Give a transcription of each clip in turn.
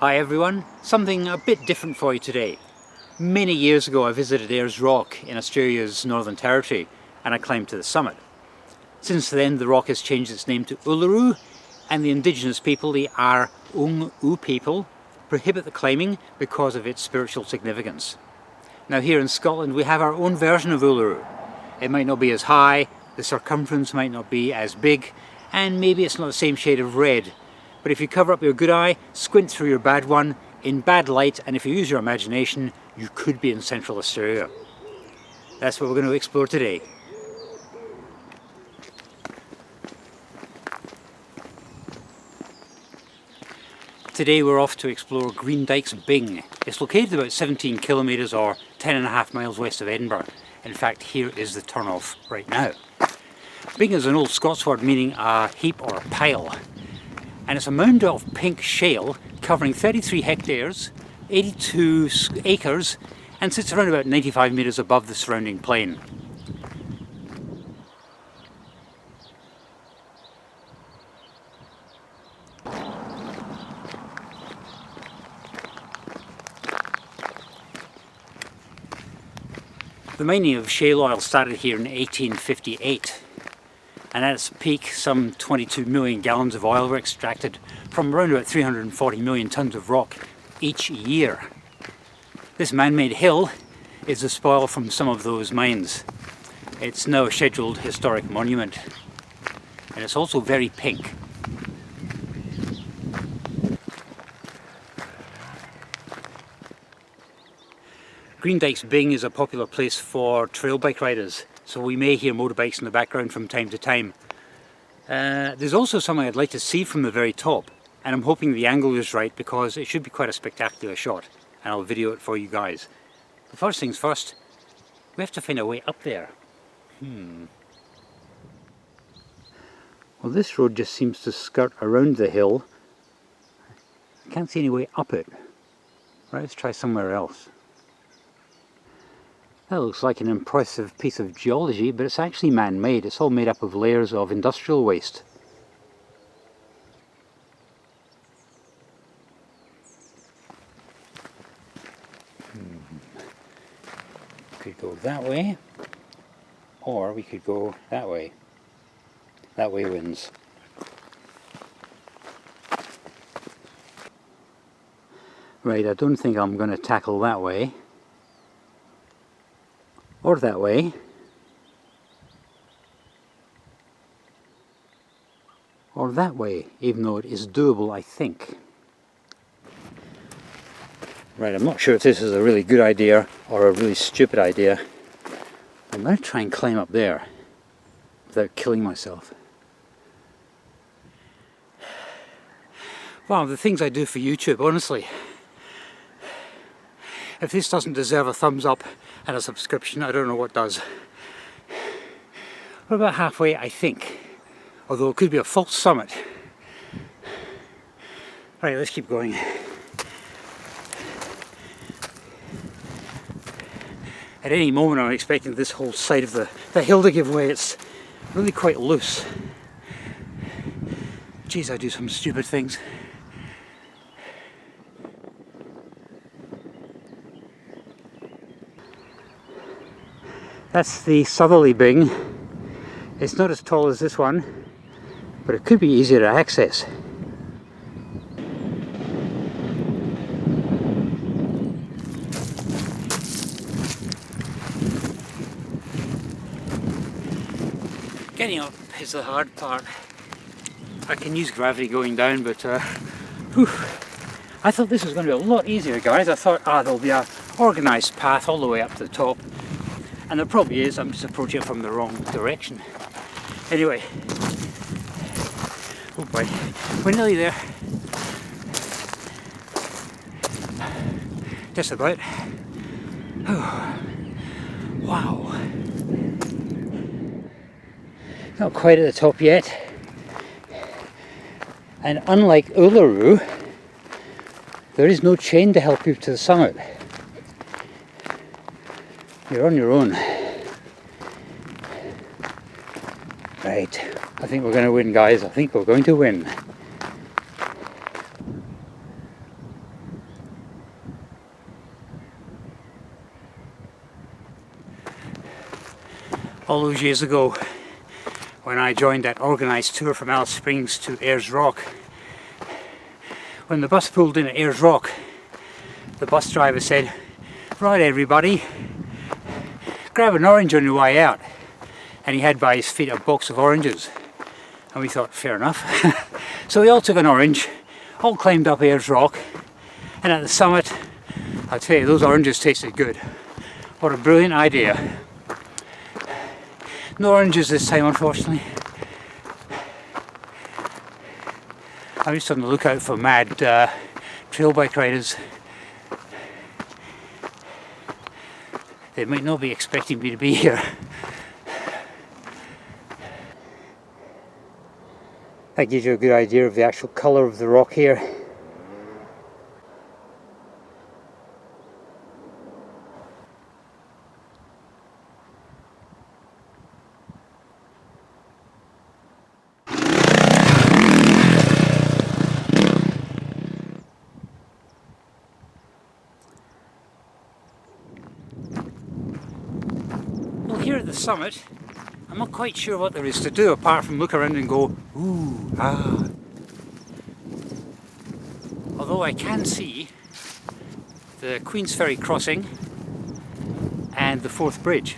Hi everyone, something a bit different for you today. Many years ago I visited Ayres Rock in Australia's Northern Territory and I climbed to the summit. Since then the rock has changed its name to Uluru, and the indigenous people, the Ayres people, prohibit the climbing because of its spiritual significance. Now here in Scotland we have our own version of Uluru. It might not be as high, the circumference might not be as big, and maybe it's not the same shade of red. But if you cover up your good eye, squint through your bad one, in bad light, and if you use your imagination, you could be in Central Australia. That's what we're going to explore today. Today we're off to explore Greendykes Bing. It's located about 17 kilometres or 10.5 miles west of Edinburgh. In fact, here is the turn-off right now. Bing is an old Scots word meaning a heap or a pile. And it's a mound of pink shale covering 33 hectares, 82 acres, and sits around about 95 metres above the surrounding plain. The mining of shale oil started here in 1858. And at its peak, some 22 million gallons of oil were extracted from around about 340 million tonnes of rock each year. This man-made hill is the spoil from some of those mines. It's now a scheduled historic monument, and it's also very pink. Greendykes Bing is a popular place for trail bike riders, so we may hear motorbikes in the background from time to time. There's also something I'd like to see from the very top, and I'm hoping the angle is right because it should be quite a spectacular shot, and I'll video it for you guys. But first things first, we have to find a way up there. Well, this road just seems to skirt around the hill. I can't see any way up it. Right, let's try somewhere else. That looks like an impressive piece of geology, but it's actually man-made. It's all made up of layers of industrial waste. Could go that way, or we could go that way. That way wins. Right, I don't think I'm going to tackle that way. Or that way, or that way, even though it is doable, I think. Right, I'm not sure if this is a really good idea or a really stupid idea. I'm going to try and climb up there without killing myself. Wow, the things I do for YouTube, honestly. If this doesn't deserve a thumbs up and a subscription, I don't know what does. We're about halfway, I think. Although it could be a false summit. Right, let's keep going. At any moment I'm expecting this whole side of the hill to give way. It's really quite loose. Geez, I do some stupid things. That's the southerly Bing. It's not as tall as this one, but it could be easier to access. Getting up is the hard part. I can use gravity going down, but whew, I thought this was going to be a lot easier, guys. I thought, there'll be a organised path all the way up to the top. And there probably is, I'm just approaching it from the wrong direction. Anyway, oh boy, we're nearly there. Just about. Oh, wow. Not quite at the top yet. And unlike Uluru, there is no chain to help you to the summit. You're on your own. Right, I think we're going to win, guys. I think we're going to win. All those years ago, when I joined that organised tour from Alice Springs to Ayres Rock, when the bus pulled in at Ayres Rock, the bus driver said, "Right everybody, grab an orange on your way out." And he had by his feet a box of oranges. And we thought, fair enough. So we all took an orange, all climbed up Ayres Rock, and at the summit, I'll tell you, those oranges tasted good. What a brilliant idea. No oranges this time, unfortunately. I'm just on the lookout for mad trail bike riders. They might not be expecting me to be here. That gives you a good idea of the actual colour of the rock here. Well, here at the summit, I'm not quite sure what there is to do apart from look around and go, ooh, ah. Although I can see the Queen's Ferry crossing and the Forth Bridge.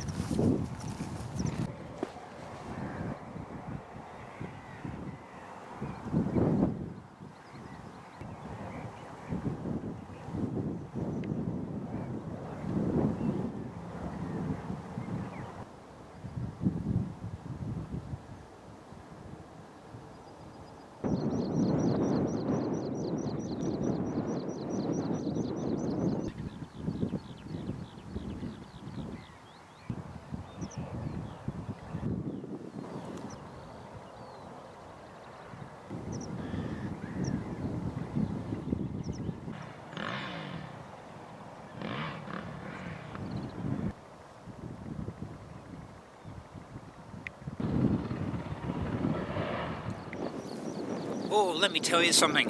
Oh, let me tell you something.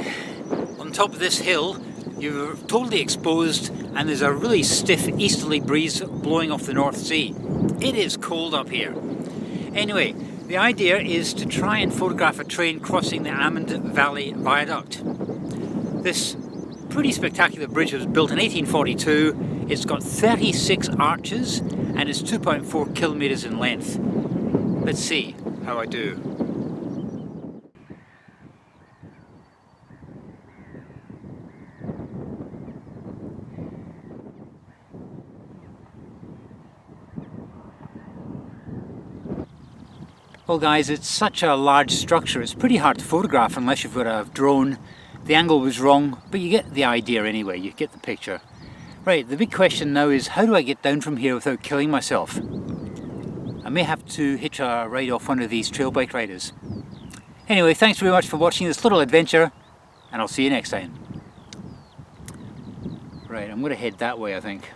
On top of this hill, you're totally exposed and there's a really stiff easterly breeze blowing off the North Sea. It is cold up here. Anyway, the idea is to try and photograph a train crossing the Almond Valley Viaduct. This pretty spectacular bridge was built in 1842. It's got 36 arches and it's 2.4 kilometers in length. Let's see how I do. Well guys, it's such a large structure, it's pretty hard to photograph unless you've got a drone. The angle was wrong, but you get the idea anyway, you get the picture. Right, the big question now is, how do I get down from here without killing myself? I may have to hitch a ride off one of these trail bike riders. Anyway, thanks very much for watching this little adventure, and I'll see you next time. Right, I'm going to head that way, I think.